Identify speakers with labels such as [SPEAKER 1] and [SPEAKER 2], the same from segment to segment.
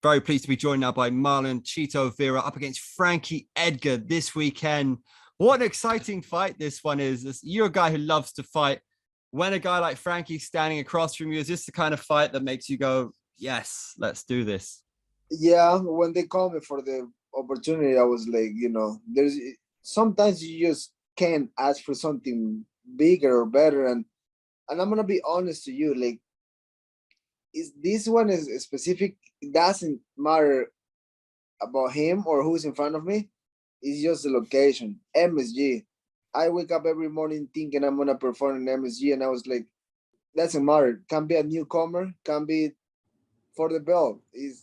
[SPEAKER 1] Very pleased to be joined now by Marlon Chito Vera up against Frankie Edgar this weekend. What an exciting fight this one is. You're a guy who loves to fight. When a guy like Frankie's standing across from you, is this the kind of fight that makes you go, yes, let's do this?
[SPEAKER 2] Yeah, when they called me for the opportunity, I was like, there's sometimes you just can't ask for something bigger or better. And I'm gonna be honest to you, like, is this one is specific? It doesn't matter about him or who's in front of me. It's just the location. MSG. I wake up every morning thinking I'm gonna perform in MSG, and I was like, doesn't matter. Can be a newcomer, can be for the belt. It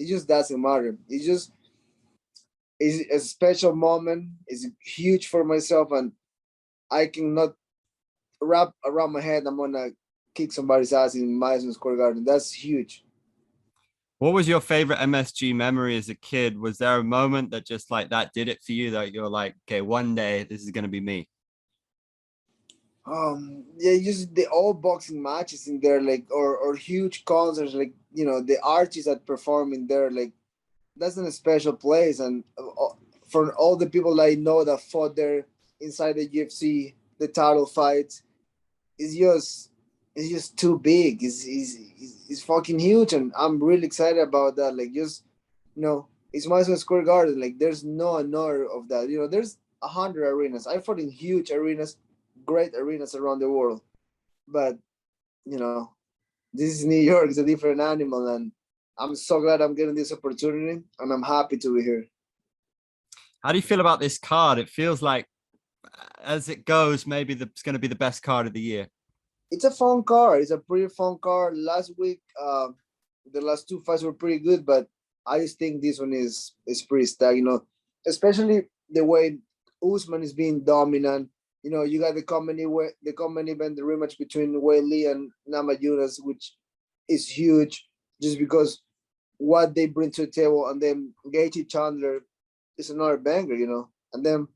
[SPEAKER 2] just doesn't matter. It's a special moment. It's huge for myself, and I cannot wrap around my head I'm gonna kick somebody's ass in Madison Square Garden. That's huge.
[SPEAKER 1] What was your favorite MSG memory as a kid? Was there a moment that just like that did it for you that you're like, okay, one day this is going to be me?
[SPEAKER 2] Yeah, just the all boxing matches in there, like or huge concerts, like the artists that perform in there, like that's in a special place. And for all the people I know that fought there inside the UFC, the title fights, it's just it's just too big. It's fucking huge, and I'm really excited about that. Like, just it's Madison Square Garden. Like, there's no another of that. There's 100 arenas. I fought in huge arenas, great arenas around the world, but you know, this is New York. It's a different animal, and I'm so glad I'm getting this opportunity, and I'm happy to be here.
[SPEAKER 1] How do you feel about this card? It feels like as it goes, maybe it's going to be the best card of the year.
[SPEAKER 2] It's a fun card. It's a pretty fun card. Last week, the last two fights were pretty good, but I just think this one is pretty stacked. Especially the way Usman is being dominant. You got the common event, the rematch between Wei and Namajunas, which is huge, just because what they bring to the table, and then Gaethje Chandler is another banger. And then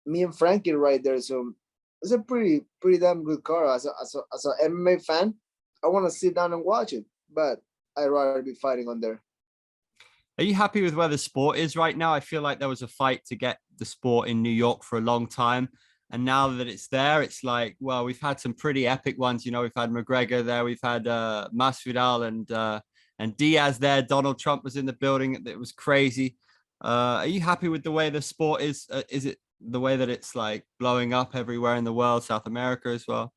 [SPEAKER 2] me and Frankie right there. So it's a pretty damn good card. As an MMA fan, I want to sit down and watch it, but I'd rather be fighting on there.
[SPEAKER 1] Are you happy with where the sport is right now? I feel like there was a fight to get the sport in New York for a long time. And now that it's there, it's like, well, we've had some pretty epic ones. We've had McGregor there, we've had Masvidal and Diaz there. Donald Trump was in the building. It was crazy. Are you happy with the way the sport is? Is it the way that it's like blowing up everywhere in the world, South America as well?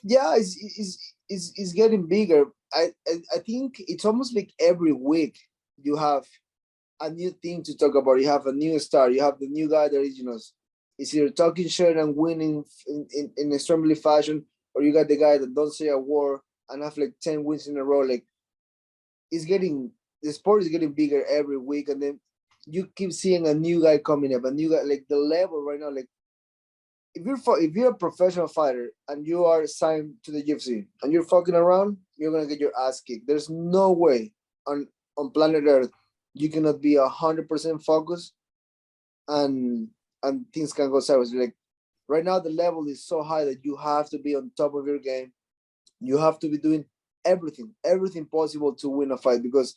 [SPEAKER 2] Yeah, it's getting bigger. I think it's almost like every week you have a new thing to talk about. You have a new star. You have the new guy that is either talking shit and winning in extremely fashion, or you got the guy that don't say a word and have like 10 wins in a row. Like, the sport is getting bigger every week, and then you keep seeing a new guy coming up, a new guy. Like, the level right now, like, if you're a professional fighter and you are signed to the UFC and you're fucking around, you're gonna get your ass kicked. There's no way on planet Earth you cannot be 100% focused and things can go sideways. Like, right now, the level is so high that you have to be on top of your game. You have to be doing everything possible to win a fight, because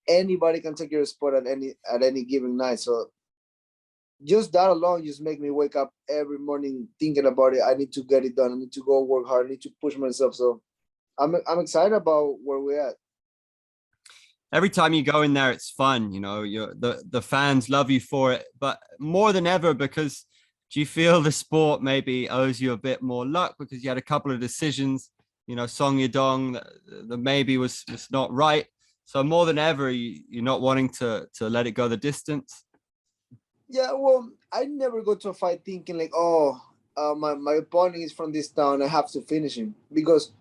[SPEAKER 2] anybody can take your spot at any given night. So just that alone just make me wake up every morning thinking about it. I need to get it done. I need to go work hard. I need to push myself. So I'm excited about where we're at.
[SPEAKER 1] Every time you go in there, it's fun. The fans love you for it, but more than ever, because do you feel the sport maybe owes you a bit more luck because you had a couple of decisions? Song Yadong, the maybe was not right. So more than ever, you're not wanting to let it go the distance.
[SPEAKER 2] Yeah, well, I never go to a fight thinking like, oh, my opponent is from this town. I have to finish him, because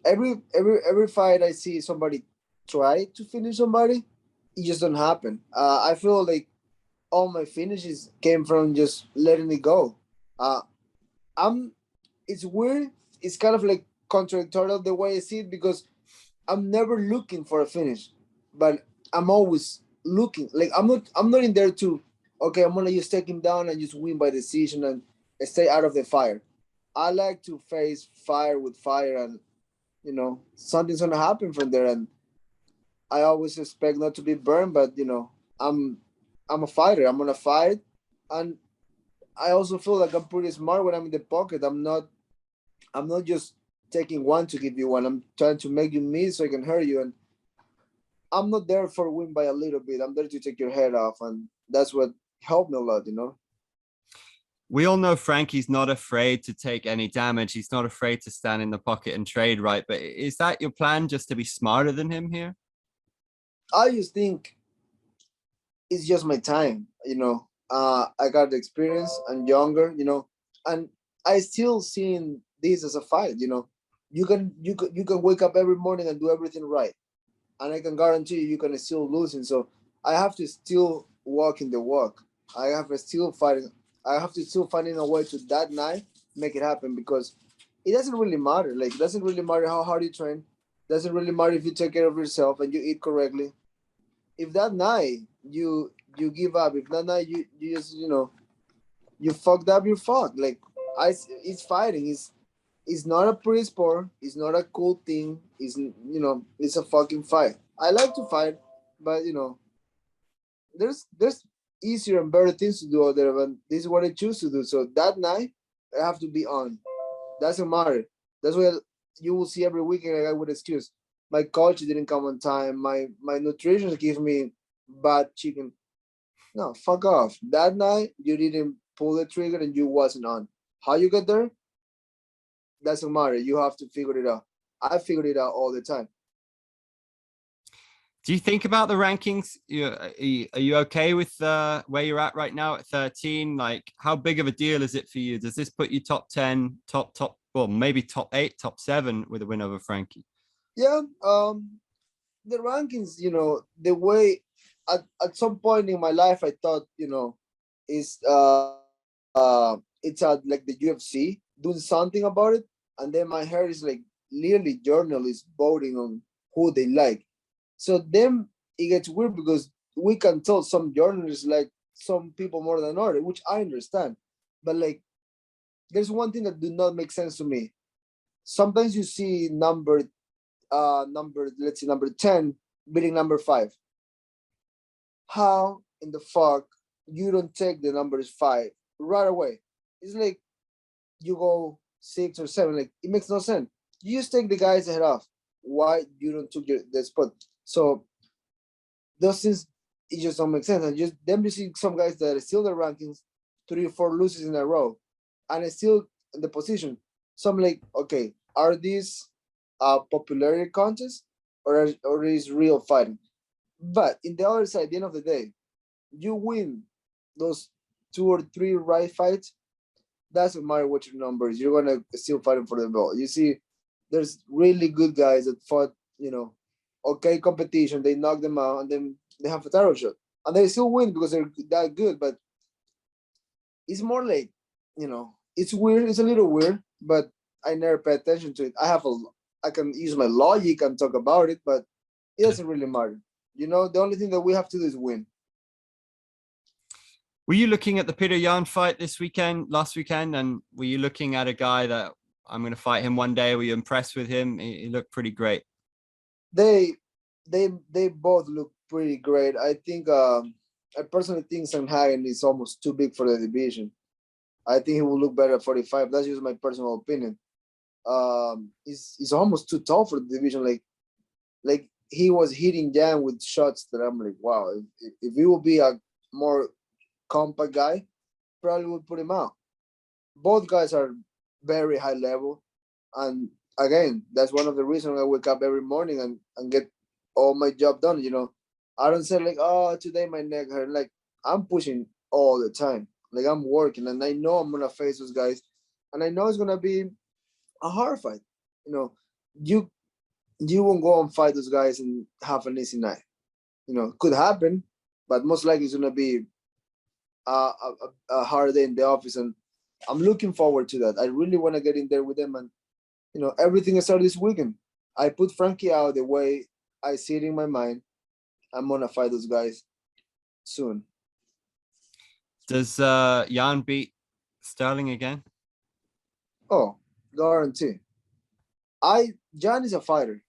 [SPEAKER 2] every fight I see somebody try to finish somebody, it just don't happen. I feel like all my finishes came from just letting it go. Uh, I'm. It's weird. It's kind of like contradictory the way I see it, because I'm never looking for a finish, but I'm always looking. Like, I'm not in there to, okay, I'm gonna just take him down and just win by decision and stay out of the fire. I like to face fire with fire, and something's gonna happen from there. And I always expect not to be burned, but you know, I'm a fighter. I'm gonna fight, and I also feel like I'm pretty smart when I'm in the pocket. I'm not just taking one to give you one. I'm trying to make you miss so I can hurt you, and I'm not there for win by a little bit. I'm there to take your head off, and that's what helped me a lot, you know.
[SPEAKER 1] We all know Frankie's not afraid to take any damage. He's not afraid to stand in the pocket and trade, right? But is that your plan, just to be smarter than him here?
[SPEAKER 2] I just think it's just my time, you know. I got the experience. I'm younger, you know, and I still seeing this as a fight, you know. You can wake up every morning and do everything right, and I can guarantee you can still losing. So I have to still walk in the walk. I have to still fighting. I have to still finding a way to that night make it happen, because it doesn't really matter. Like, it doesn't really matter how hard you train. Doesn't really matter if you take care of yourself and you eat correctly. If that night you give up, if that night you just, you know, you fucked up, you're fucked. Like, it's fighting. It's not a pretty sport. It's not a cool thing. It's, you know, it's a fucking fight. I like to fight, but you know, there's easier and better things to do out there. But this is what I choose to do. So that night, I have to be on. Doesn't matter. That's why you will see every weekend a guy with excuse. My coach didn't come on time. My nutritionist gave me bad chicken. No, fuck off. That night you didn't pull the trigger and you wasn't on. How you get there? Doesn't matter. You have to figure it out. I figured it out all the time.
[SPEAKER 1] Do you think about the rankings? Are you okay with where you're at right now at 13? Like, how big of a deal is it for you? Does this put you top 10, well, maybe top 8, top 7 with a win over Frankie?
[SPEAKER 2] Yeah. The rankings, you know, the way at some point in my life I thought, you know, is it's like the UFC doing something about it, and then my hair is like literally journalists voting on who they like. So then it gets weird, because we can tell some journalists like some people more than others, which I understand. But like, there's one thing that do not make sense to me. Sometimes you see let's say number 10 beating number 5. How in the fuck you don't take the numbers 5 right away? It's like you go 6 or 7. Like, it makes no sense. You just take the guys ahead off. Why you don't took the spot? So those things, it just don't make sense. And just then you see some guys that are still the rankings 3 or 4 losses in a row, and it's still in the position. So I'm like, okay, are these popularity contests, or is real fighting? But in the other side, at the end of the day, you win those 2 or 3 right fights. Doesn't matter what your numbers, you're gonna still fighting for the belt. You see, there's really good guys that fought, you know, okay competition. They knock them out, and then they have a title shot, and they still win because they're that good. But it's more like, you know, it's weird. It's a little weird, but I never pay attention to it. I can use my logic and talk about it, but it doesn't really matter. You know, the only thing that we have to do is win.
[SPEAKER 1] Were you looking at the Petr Yan fight last weekend, and were you looking at a guy that I'm going to fight him one day? Were you impressed with him? He looked pretty great.
[SPEAKER 2] They both look pretty great. I personally think Sandhagen is almost too big for the division. I think he will look better at 45. That's just my personal opinion. He's almost too tall for the division. Like he was hitting Yan with shots that I'm like, wow. If he will be a more compact guy, probably would put him out. Both guys are very high level, and again, that's one of the reasons I wake up every morning and get all my job done. You know, I don't say like, oh, today my neck hurt. Like, I'm pushing all the time. Like, I'm working, and I know I'm gonna face those guys, and I know it's gonna be a hard fight. You know, you you won't go and fight those guys and have an easy night. You know, could happen, but most likely it's gonna be a hard day in the office, and I'm looking forward to that. I really want to get in there with them, and you know, everything started this weekend. I put Frankie out the way I see it in my mind. I'm gonna fight those guys soon.
[SPEAKER 1] Does Yan beat Sterling again?
[SPEAKER 2] Oh, guarantee. Yan is a fighter.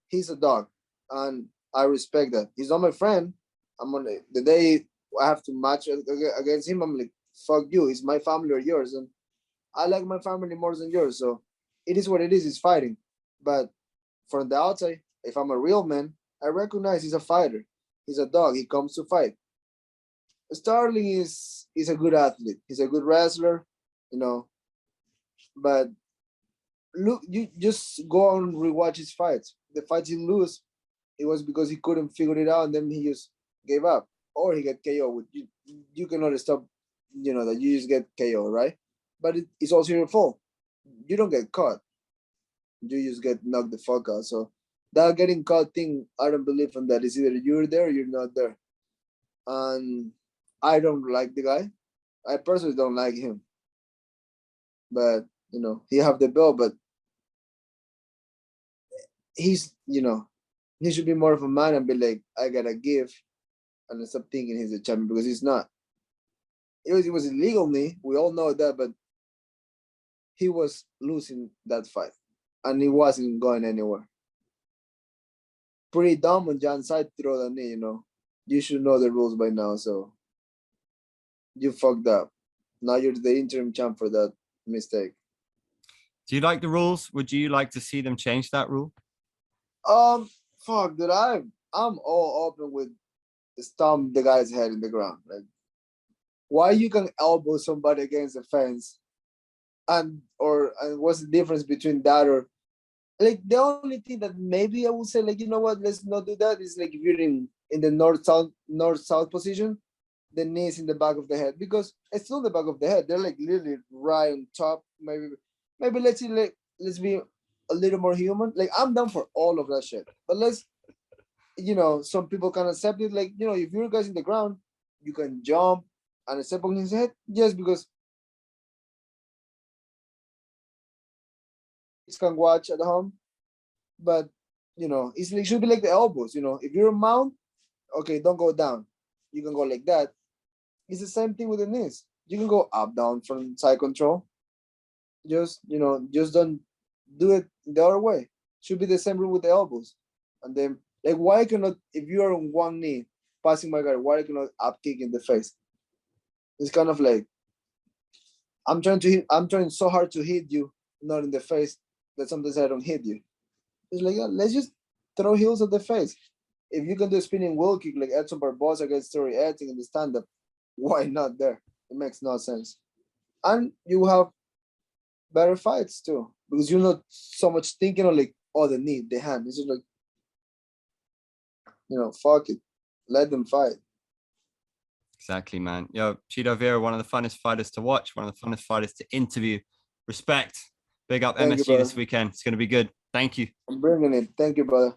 [SPEAKER 2] He's a dog, and I respect that. He's not my friend. I'm on the day I have to match against him. I'm like, fuck you. It's my family or yours, and I like my family more than yours. So it is what it is. It's fighting. But from the outside, if I'm a real man, I recognize he's a fighter. He's a dog. He comes to fight. Starling is a good athlete. He's a good wrestler, you know. But look, you just go and rewatch his fights. The fights he lose, it was because he couldn't figure it out, and then he just gave up, or he got KO. With you, you cannot stop, that you just get KO, right? But it's also your fault. You don't get caught. You just get knocked the fuck out. So that getting caught thing, I don't believe in that. It's either you're there or you're not there. And I don't like the guy. I personally don't like him. But he have the belt, but he's he should be more of a man and be like, I gotta give, and stop thinking he's a champion, because he's not. It was illegal knee. We all know that, but he was losing that fight, and he wasn't going anywhere. Pretty dumb on Jan's side to throw the knee. You should know the rules by now. So you fucked up. Now you're the interim champ for that mistake.
[SPEAKER 1] Do you like the rules? Would you like to see them change that rule?
[SPEAKER 2] Fuck, dude. I'm all open with stomp the guy's head in the ground. Like, why you can elbow somebody against the fence, and what's the difference between that or like the only thing that maybe I would say, like, you know what, let's not do that, is like if you're in the north-south position, the knees in the back of the head, because it's not the back of the head. They're like literally right on top. Maybe let's see, like, let's be a little more human. Like, I'm down for all of that shit, but let's, some people can accept it. Like, if you're guys in the ground, you can jump and step on his head, just because can watch at home. But it should be like the elbows. If you're a mount, okay, don't go down. You can go like that. It's the same thing with the knees. You can go up, down from side control. Just don't do it the other way. Should be the same rule with the elbows. And then, like, why cannot, if you are on one knee passing my guard, why cannot up kick in the face? It's kind of like, I'm trying so hard to hit you, not in the face, that sometimes I don't hit you. It's like, let's just throw heels at the face. If you can do a spinning wheel kick like Edson Barboza against Story Etting in the stand-up, why not there? It makes no sense. And you have better fights too, because you're not so much thinking of like, the knee, the hand. It's just like, fuck it. Let them fight.
[SPEAKER 1] Exactly, man. Yo, Chito Vera, one of the funnest fighters to watch, one of the funnest fighters to interview. Respect. Big up MSG this weekend. It's going to be good. Thank you.
[SPEAKER 2] I'm bringing it. Thank you, brother.